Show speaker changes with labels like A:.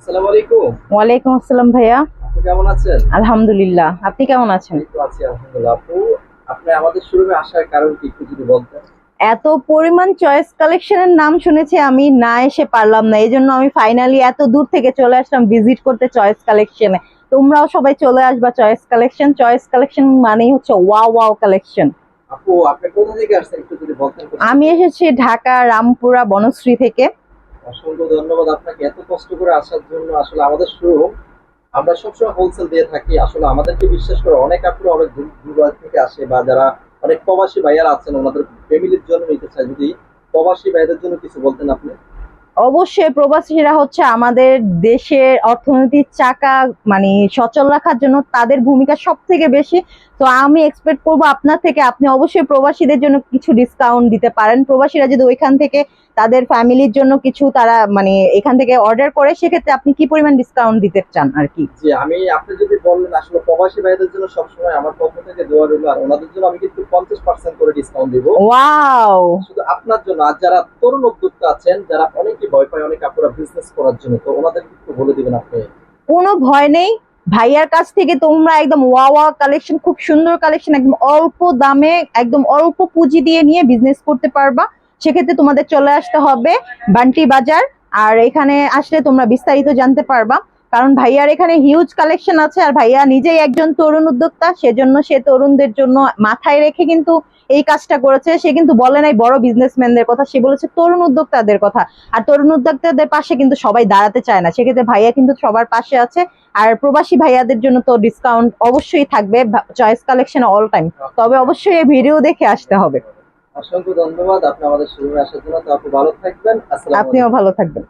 A: আসসালামু আলাইকুম।
B: ওয়ালাইকুম আসসালাম ভাইয়া।
A: আপু কেমন আছেন?
B: আলহামদুলিল্লাহ, আপনি কেমন আছেন?
A: এই তো আছি আলহামদুলিল্লাহ। আপু, আপনি আমাদের শোরুমে আসার কারণ কি একটু যদি বলতেন?
B: এত পরিমাণ চয়েস কালেকশনের নাম শুনেছি, আমি না এসে পারলাম না, এই জন্য আমি ফাইনালি এত দূর থেকে চলে আসলাম ভিজিট করতে চয়েস কালেকশনে। তোমরাও সবাই চলে আসবা চয়েস কালেকশন। চয়েস কালেকশন মানেই হচ্ছে ওয়াও ওয়াও কালেকশন।
A: আপু, আপনি কোথা থেকে আসছেন একটু যদি বলতেন কষ্ট
B: আমি
A: করে?
B: এসেছি ঢাকা রামপুরা বনশ্রী থেকে।
A: অসংখ্য ধন্যবাদ আপনাকে এত কষ্ট করে আসার জন্য। আসলে আমাদের শোরুম আমরা সবসময় হোলসেল দিয়ে থাকি। আসলে আমাদেরকে বিশ্বাস করে অনেক আপুরা অনেক দূর দূর থেকে আসে, বা যারা অনেক প্রবাসী ভাইয়ারা আছেন ওনাদের ফ্যামিলির জন্য নিতে চায়। যদি প্রবাসী ভাইদের জন্য কিছু বলতেন আপনি।
B: অবশ্যই প্রবাসীরা হচ্ছে আমাদের দেশের অর্থনীতির চাকা, মানে সচল রাখার জন্য তাদের ভূমিকা সব থেকে বেশি। তো আমি এক্সপেক্ট করবো আপনার থেকে, আপনি অবশ্যই প্রবাসীদের জন্য কিছু ডিসকাউন্ট দিতে পারেন। প্রবাসীরা যদি ওইখান থেকে তাদের ফ্যামিলির জন্য কিছু তারা মানে এখান থেকে অর্ডার করে, সেক্ষেত্রে আপনি কি পরিমাণ ডিসকাউন্ট দিতে চান আর কি?
A: জি, আপনি যদি বললেন আসলে প্রবাসী ভাইদের জন্য সবসময় আমার পক্ষ থেকে দোয়া রইল, আর ওনাদের জন্য আমি কিন্তু 50% করে ডিসকাউন্ট দিব
B: ওয়াও!
A: শুধু আপনার জন্য। আর যারা তরুণ উদ্যোক্তা আছেন, যারা অনেকে ভয় পায় অনেক আপুরা বিজনেস করার জন্য, তো ওনাদেরকে একটু বলে দিবেন আপনি।
B: কোনো ভয় নেই, ভাইয়ার কাছ থেকে তোমরা একদম ওয়া ওয়া কালেকশন, খুব সুন্দর কালেকশন, একদম অল্প দামে, একদম অল্প পুঁজি দিয়ে নিয়ে বিজনেস করতে পারবা। সেক্ষেত্রে তোমাদের চলে আসতে হবে বান্টি বাজার। আর এখানে আসলে তোমরা বিস্তারিত জানতে পারবা, কারণ ভাইয়ার এখানে হিউজ কালেকশন আছে। আর ভাইয়া নিজেই একজন তরুণ উদ্যোক্তা, সেজন্য সে তরুণদের জন্য মাথায় রেখে কিন্তু এই কাজটা করেছে। সে কিন্তু বলে নাই বড় বিজনেসম্যানদের কথা, সে বলেছে তরুণ উদ্যোক্তাদের কথা। আর তরুণ উদ্যোক্তাদের পাশে কিন্তু সবাই দাঁড়াতে চায় না, সেক্ষেত্রে ভাইয়া কিন্তু সবার পাশে আছে। আর প্রবাসী ভাইয়াদের জন্য তো ডিসকাউন্ট অবশ্যই থাকবে চয়েস কালেকশন অল টাইম। তবে অবশ্যই এই ভিডিও দেখে আসতে হবে।
A: অসংখ্য ধন্যবাদ আপনি আমাদের শোরুমে আসার জন্য। তো আপনি ভালো থাকবেন। আসসালামু
B: আপনিও
A: আলাইকুম।
B: ভালো থাকবেন।